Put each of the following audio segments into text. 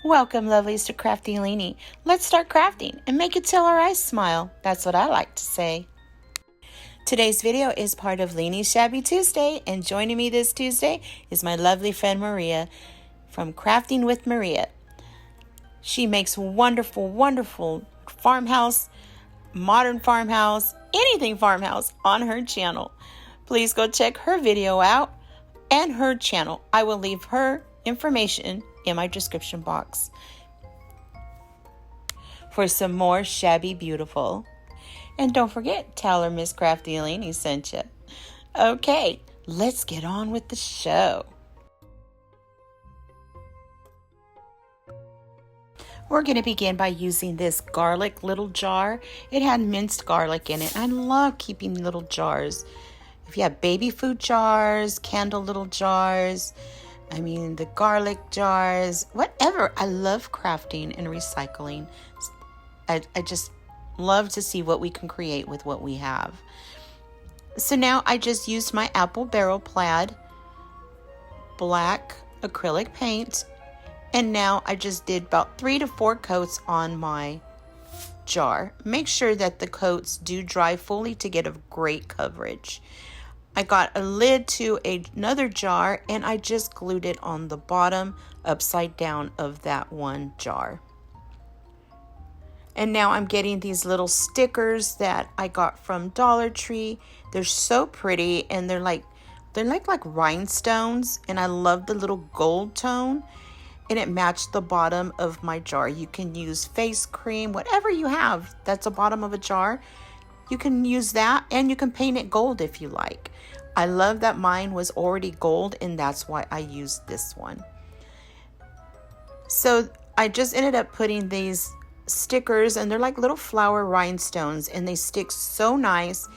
Welcome, lovelies, to Krafty Leeny. Let's start crafting and make it till our eyes smile. That's what I like to say. Today's video is part of Leenys Shabby Tuesday, and joining me this Tuesday is my lovely friend Maria from Crafting with Maria. She makes wonderful, wonderful farmhouse, modern farmhouse, anything farmhouse on her channel. Please go check her video out and her channel. I will leave her information in my description box for some more Shabby Beautiful. And don't forget, tell her Miss Krafty Leeny sent you. Okay, let's get on with the show. We're going to begin by using this garlic little jar. It had minced garlic in it. I love keeping little jars. If you have baby food jars, candle little jars, the garlic jars, whatever. I love crafting and recycling. I just love to see what we can create with what we have. So now I just used my apple barrel plaid black acrylic paint. And now I just did about 3 to 4 coats on my jar. Make sure that the coats do dry fully to get a great coverage. I got a lid to another jar and I just glued it on the bottom upside down of that one jar. And now I'm getting these little stickers that I got from Dollar Tree. They're so pretty and they're like rhinestones, and I love the little gold tone, and it matched the bottom of my jar. You can use face cream, whatever you have that's the bottom of a jar. You can use that, and you can paint it gold if you like. I love that mine was already gold, and that's why I used this one. So I just ended up putting these stickers, and they're like little flower rhinestones, and they stick so nice.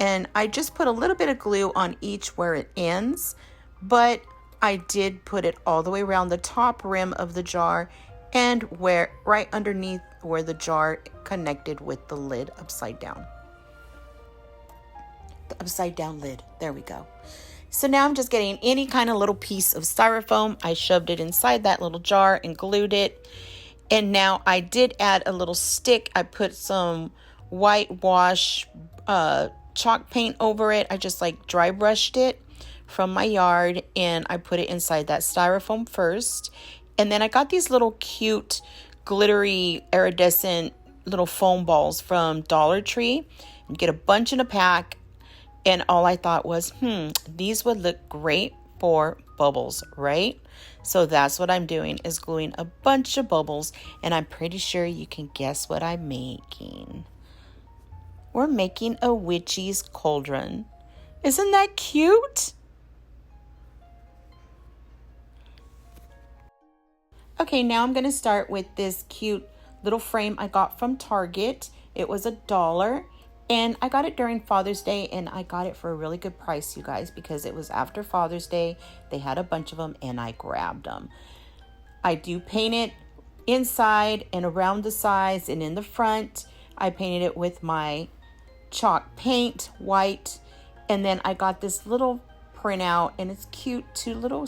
And I just put a little bit of glue on each where it ends, but I did put it all the way around the top rim of the jar and right underneath where the jar connected with the lid upside down. The upside down lid. There we go. So now I'm just getting any kind of little piece of styrofoam. I shoved it inside that little jar and glued it. And now I did add a little stick. I put some whitewash chalk paint over it. I just dry brushed it from my yard, and I put it inside that styrofoam first. And then I got these little cute glittery iridescent little foam balls from Dollar Tree. You get a bunch in a pack. And all I thought was, these would look great for bubbles, right? So that's what I'm doing, is gluing a bunch of bubbles. And I'm pretty sure you can guess what I'm making. We're making a witch's cauldron. Isn't that cute? Okay, now I'm going to start with this cute little frame I got from Target. It was $1. And I got it during Father's Day, and I got it for a really good price, you guys, because it was after Father's Day. They had a bunch of them, and I grabbed them. I do paint it inside and around the sides and in the front. I painted it with my chalk paint, white. And then I got this little printout, and it's cute. 2 little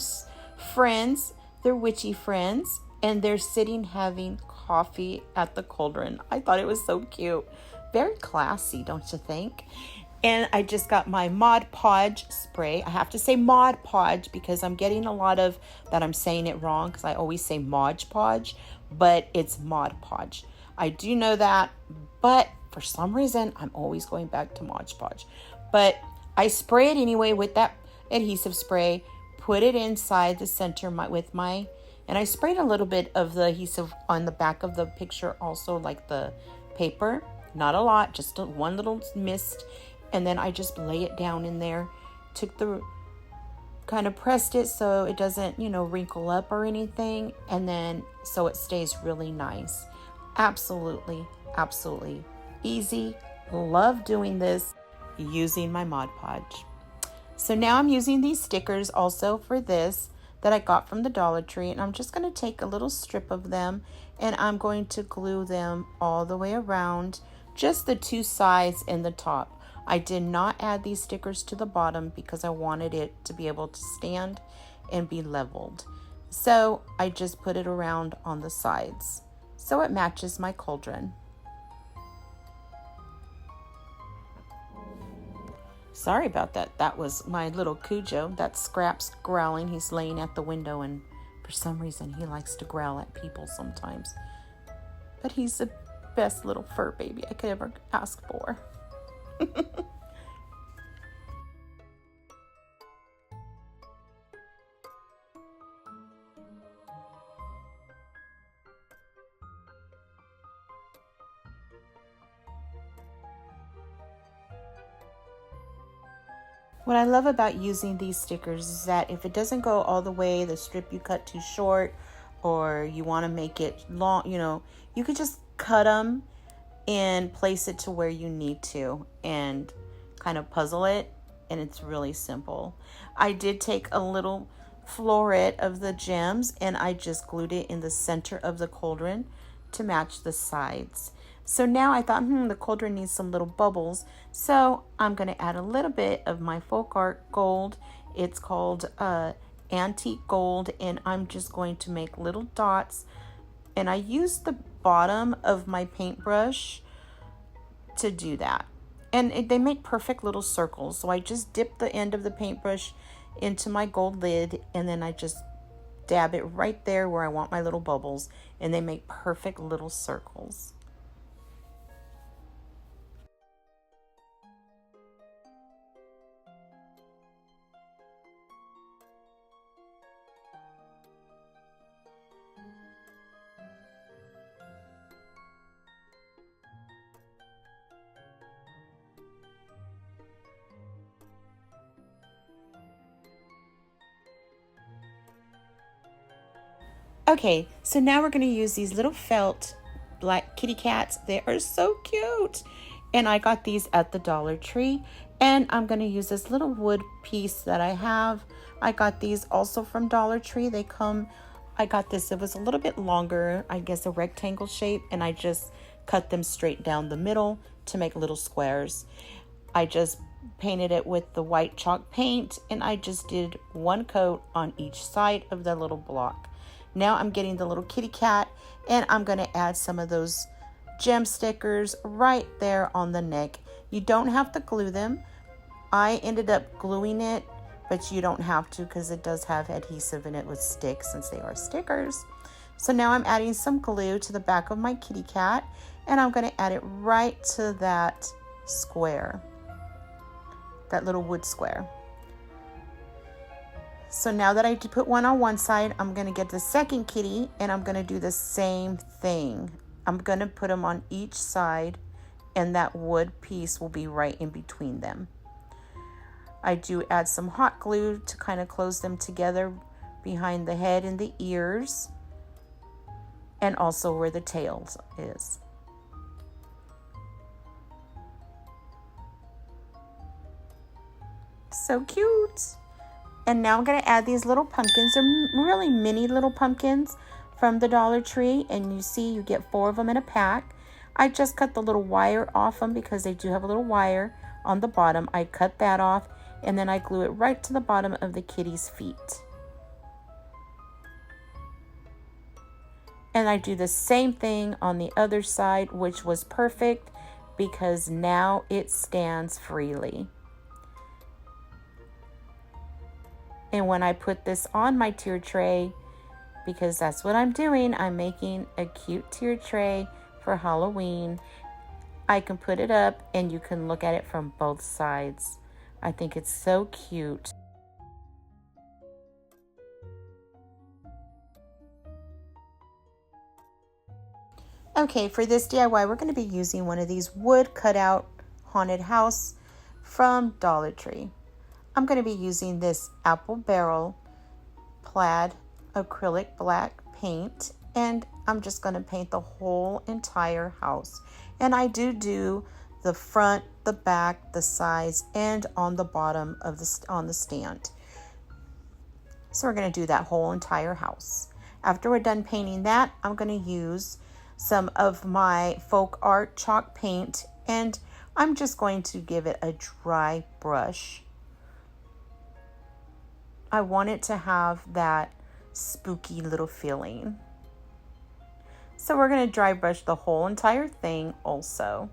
friends. They're witchy friends, and they're sitting having coffee at the cauldron. I thought it was so cute. Very classy, don't you think? And I just got my Mod Podge spray. I have to say Mod Podge because I'm getting a lot of that I'm saying it wrong, because I always say Mod Podge, but it's Mod Podge. I do know that, but for some reason, I'm always going back to Mod Podge. But I spray it anyway with that adhesive spray, put it inside the center and I sprayed a little bit of the adhesive on the back of the picture also, like the paper. Not a lot, just one little mist. And then I just lay it down in there. Kind of pressed it so it doesn't, wrinkle up or anything. And then so it stays really nice. Absolutely, absolutely easy. Love doing this using my Mod Podge. So now I'm using these stickers also for this that I got from the Dollar Tree. And I'm just going to take a little strip of them, and I'm going to glue them all the way around. Just the 2 sides and the top. I did not add these stickers to the bottom because I wanted it to be able to stand and be leveled. So I just put it around on the sides so it matches my cauldron. Sorry about that. That was my little Cujo. That's Scraps growling. He's laying at the window, and for some reason he likes to growl at people sometimes. But he's the best little fur baby I could ever ask for. What I love about using these stickers is that if it doesn't go all the way, the strip you cut too short, or you want to make it long, you could just cut them and place it to where you need to and kind of puzzle it, and it's really simple. I did take a little floret of the gems and I just glued it in the center of the cauldron to match the sides. So now I thought, the cauldron needs some little bubbles. So I'm going to add a little bit of my folk art gold. It's called antique gold, and I'm just going to make little dots. And I used the bottom of my paintbrush to do that. And they make perfect little circles. So I just dip the end of the paintbrush into my gold lid, and then I just dab it right there where I want my little bubbles, and they make perfect little circles. Okay, so now we're going to use these little felt black kitty cats. They are so cute. And I got these at the Dollar Tree. And I'm going to use this little wood piece that I have. I got these also from Dollar Tree. I got this, it was a little bit longer, I guess a rectangle shape. And I just cut them straight down the middle to make little squares. I just painted it with the white chalk paint. And I just did one coat on each side of the little block. Now I'm getting the little kitty cat, and I'm going to add some of those gem stickers right there on the neck. You don't have to glue them. I ended up gluing it, but you don't have to because it does have adhesive in it with sticks since they are stickers. So now I'm adding some glue to the back of my kitty cat, and I'm going to add it right to that square, that little wood square. So now that I put one on one side, I'm going to get the second kitty and I'm going to do the same thing. I'm going to put them on each side, and that wood piece will be right in between them. I do add some hot glue to kind of close them together behind the head and the ears, and also where the tail is. So cute. And now I'm going to add these little pumpkins. They're really mini little pumpkins from the Dollar Tree. And you see, you get 4 of them in a pack. I just cut the little wire off them because they do have a little wire on the bottom. I cut that off, and then I glue it right to the bottom of the kitty's feet. And I do the same thing on the other side, which was perfect because now it stands freely. And when I put this on my tier tray, because that's what I'm doing, I'm making a cute tier tray for Halloween. I can put it up and you can look at it from both sides. I think it's so cute. Okay, for this DIY, we're going to be using one of these wood cutout haunted house from Dollar Tree. I'm going to be using this apple barrel plaid acrylic black paint, and I'm just going to paint the whole entire house. And I do the front, the back, the sides, and on the bottom of on the stand. So we're going to do that whole entire house. After we're done painting that, I'm going to use some of my folk art chalk paint, and I'm just going to give it a dry brush. I want it to have that spooky little feeling. So we're going to dry brush the whole entire thing also.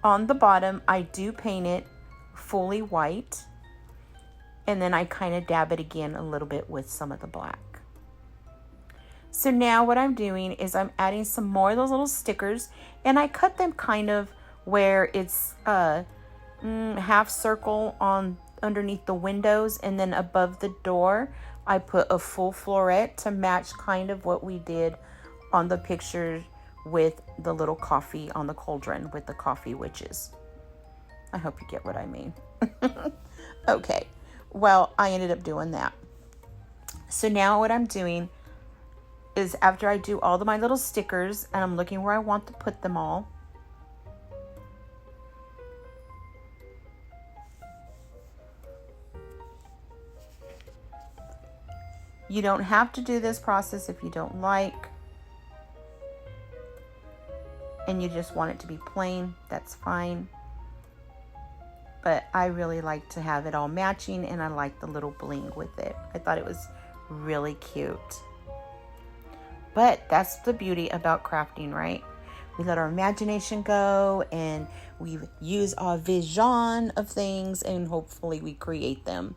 On the bottom, I do paint it fully white. And then I kind of dab it again a little bit with some of the black. So now what I'm doing is I'm adding some more of those little stickers. And I cut them kind of where it's half circle on underneath the windows. And then above the door, I put a full floret to match kind of what we did on the picture with the little coffee on the cauldron with the coffee witches. I hope you get what I mean. Okay, well, I ended up doing that. So now what I'm doing is after I do all of my little stickers and I'm looking where I want to put them all, you don't have to do this process if you don't like, and you just want it to be plain, that's fine. But I really like to have it all matching, and I like the little bling with it. I thought it was really cute. But that's the beauty about crafting, right? We let our imagination go, and we use our vision of things, and hopefully we create them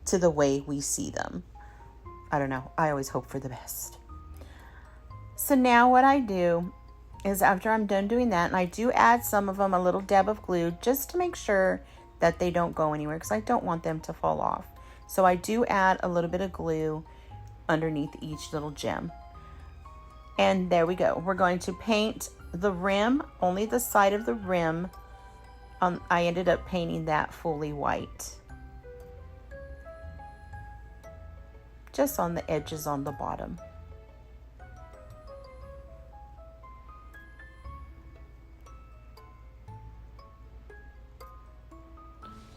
to the way we see them. I don't know. I always hope for the best. So now what I do is after I'm done doing that, and I do add some of them a little dab of glue just to make sure that they don't go anywhere because I don't want them to fall off. So I do add a little bit of glue underneath each little gem. And there we go. We're going to paint the rim, only the side of the rim. I ended up painting that fully white. Just on the edges on the bottom.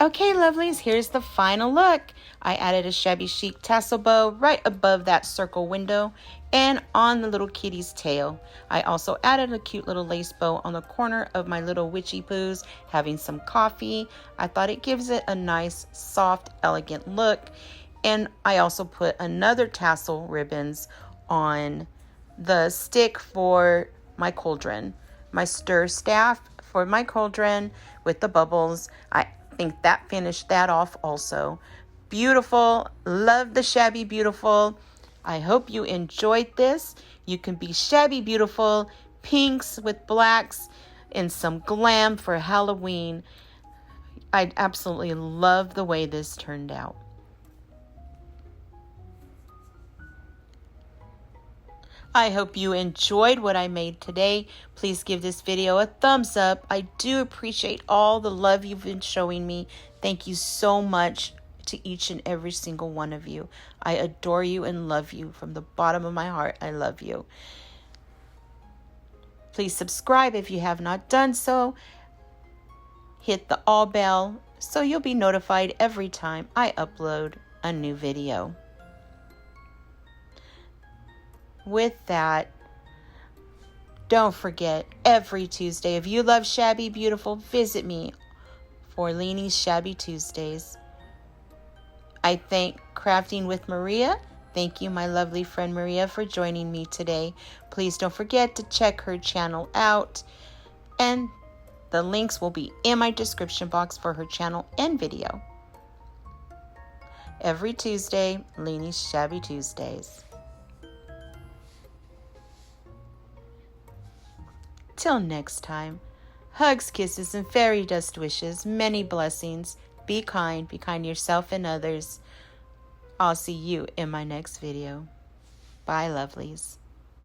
Okay, lovelies, here's the final look. I added a shabby chic tassel bow right above that circle window and on the little kitty's tail. I also added a cute little lace bow on the corner of my little witchy poos having some coffee. I thought it gives it a nice, soft, elegant look. And I also put another tassel ribbons on the stick for my cauldron, my stir staff for my cauldron with the bubbles. I think that finished that off also. Beautiful. Love the Shabby Beautiful. I hope you enjoyed this. You can be shabby beautiful, pinks with blacks, and some glam for Halloween. I absolutely love the way this turned out. I hope you enjoyed what I made today. Please give this video a thumbs up. I do appreciate all the love you've been showing me. Thank you so much to each and every single one of you. I adore you and love you from the bottom of my heart. I love you. Please subscribe if you have not done so. Hit the all bell so you'll be notified every time I upload a new video. With that, don't forget, every Tuesday, if you love Shabby Beautiful, visit me for Leenys Shabby Tuesdays. I thank Crafting with Maria. Thank you, my lovely friend Maria, for joining me today. Please don't forget to check her channel out. And the links will be in my description box for her channel and video. Every Tuesday, Leenys Shabby Tuesdays. Till next time, hugs, kisses, and fairy dust wishes, many blessings. Be kind to yourself and others. I'll see you in my next video. Bye, lovelies.